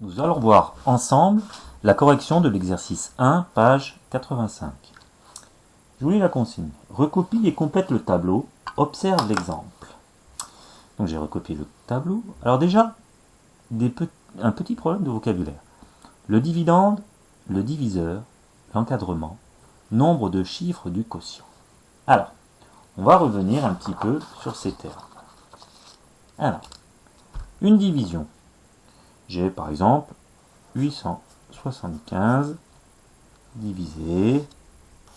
Nous allons voir ensemble la correction de l'exercice 1, page 85. Je vous lis la consigne. Recopie et complète le tableau. Observe l'exemple. Donc j'ai recopié le tableau. Alors déjà, un petit problème de vocabulaire. Le dividende, le diviseur, l'encadrement, nombre de chiffres du quotient. Alors, on va revenir un petit peu sur ces termes. Alors, une division. J'ai par exemple 875 divisé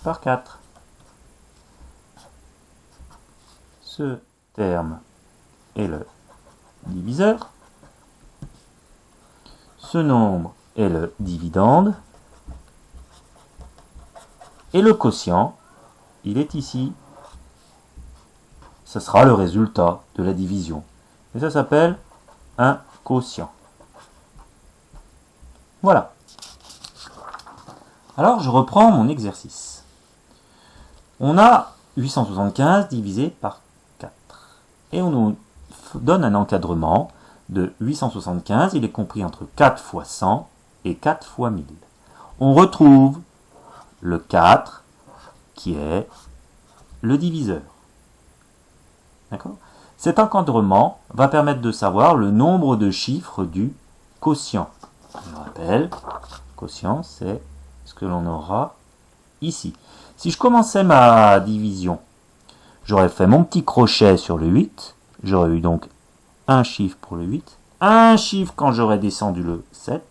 par 4. Ce terme est le diviseur. Ce nombre est le dividende. Et le quotient, il est ici. Ce sera le résultat de la division. Et ça s'appelle un quotient. Voilà. Alors, je reprends mon exercice. On a 875 divisé par 4. Et on nous donne un encadrement de 875. Il est compris entre 4 fois 100 et 4 fois 1000. On retrouve le 4 qui est le diviseur. D'accord ? Cet encadrement va permettre de savoir le nombre de chiffres du quotient. Je rappelle, quotient, c'est ce que l'on aura ici. Si je commençais ma division, j'aurais fait mon petit crochet sur le 8. J'aurais eu donc un chiffre pour le 8, un chiffre quand j'aurais descendu le 7,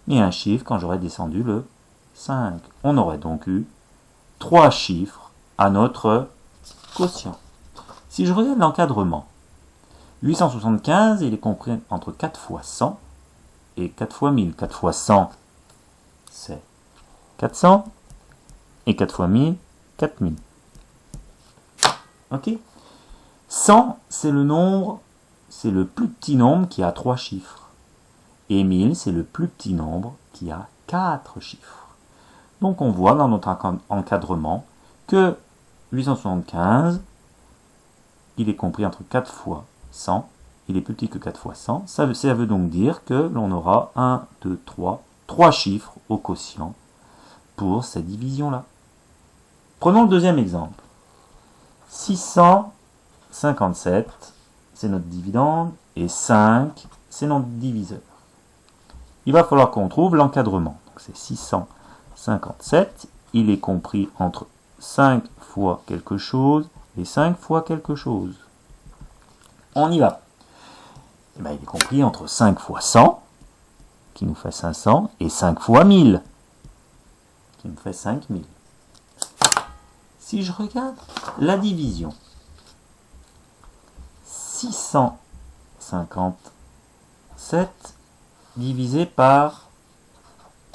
et un chiffre quand j'aurais descendu le 5. On aurait donc eu 3 chiffres à notre quotient. Si je regarde l'encadrement, 875, il est compris entre 4 fois 100 et 4 fois 1000. 4 fois 100, c'est 400, et 4 fois 1000, 4000. Ok ? 100, c'est le nombre, c'est le plus petit nombre qui a 3 chiffres. Et 1000, c'est le plus petit nombre qui a 4 chiffres. Donc on voit dans notre encadrement que 875, il est compris entre 4 fois 100, il est plus petit que 4 fois 100. Ça veut donc dire que l'on aura 1, 2, 3 chiffres au quotient pour cette division-là. Prenons le deuxième exemple. 657, c'est notre dividende, et 5, c'est notre diviseur. Il va falloir qu'on trouve l'encadrement. Donc c'est 657, il est compris entre 5 fois quelque chose et 5 fois quelque chose. On y va. Il est compris entre 5 fois 100, qui nous fait 500, et 5 fois 1000, qui nous fait 5000. Si je regarde la division, 657 divisé par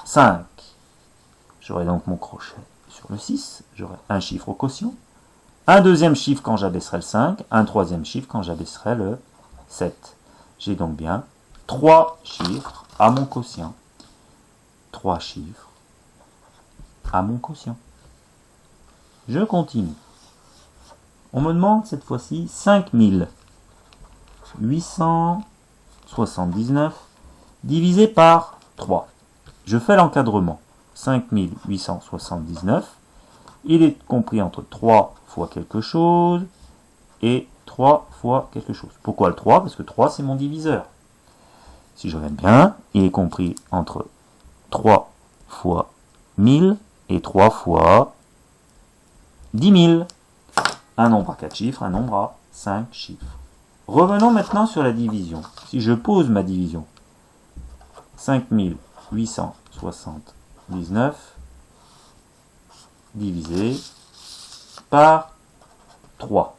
5. J'aurai donc mon crochet sur le 6, j'aurai un chiffre au quotient, un deuxième chiffre quand j'abaisserai le 5, un troisième chiffre quand j'abaisserai le 7. J'ai donc bien 3 chiffres à mon quotient. 3 chiffres à mon quotient. Je continue. On me demande cette fois-ci 5879 divisé par 3. Je fais l'encadrement. 5879, il est compris entre 3 fois quelque chose et 3 fois quelque chose. Pourquoi le 3 ? Parce que 3 c'est mon diviseur. Si je regarde bien, il est compris entre 3 fois 1000 et 3 fois 10 000. Un nombre à 4 chiffres, un nombre à 5 chiffres. Revenons maintenant sur la division. Si je pose ma division, 5879 divisé par 3.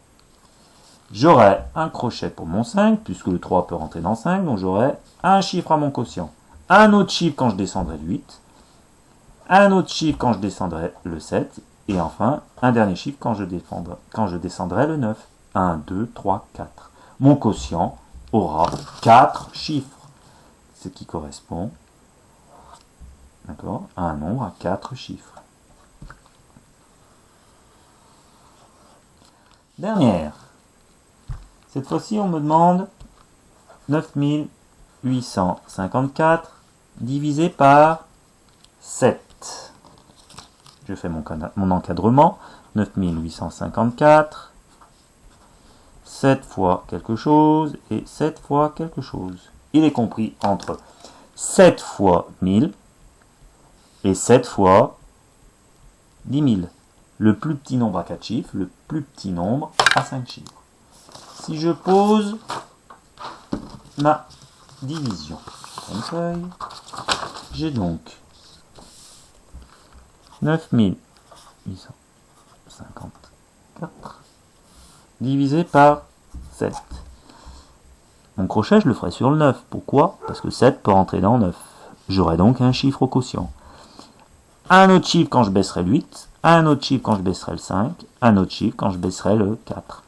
J'aurai un crochet pour mon 5, puisque le 3 peut rentrer dans 5, donc j'aurai un chiffre à mon quotient. Un autre chiffre quand je descendrai le 8, un autre chiffre quand je descendrai le 7, et enfin, un dernier chiffre quand je descendrai le 9. 1, 2, 3, 4. Mon quotient aura 4 chiffres, ce qui correspond à un nombre à 4 chiffres. Dernière. Cette fois-ci, on me demande 9854 divisé par 7. Je fais mon encadrement. 9854. 7 fois quelque chose et 7 fois quelque chose. Il est compris entre 7 fois 1000 et 7 fois 10 000. Le plus petit nombre à 4 chiffres, le plus petit nombre à 5 chiffres. Si je pose ma division sur une feuille, j'ai donc 9854 divisé par 7. Mon crochet, je le ferai sur le 9. Pourquoi? Parce que 7 peut rentrer dans 9. J'aurai donc un chiffre au quotient. Un autre chiffre quand je baisserai le 8, un autre chiffre quand je baisserai le 5, un autre chiffre quand je baisserai le 4.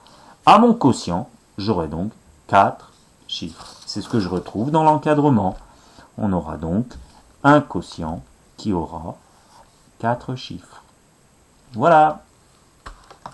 À mon quotient, j'aurai donc 4 chiffres. C'est ce que je retrouve dans l'encadrement. On aura donc un quotient qui aura 4 chiffres. Voilà.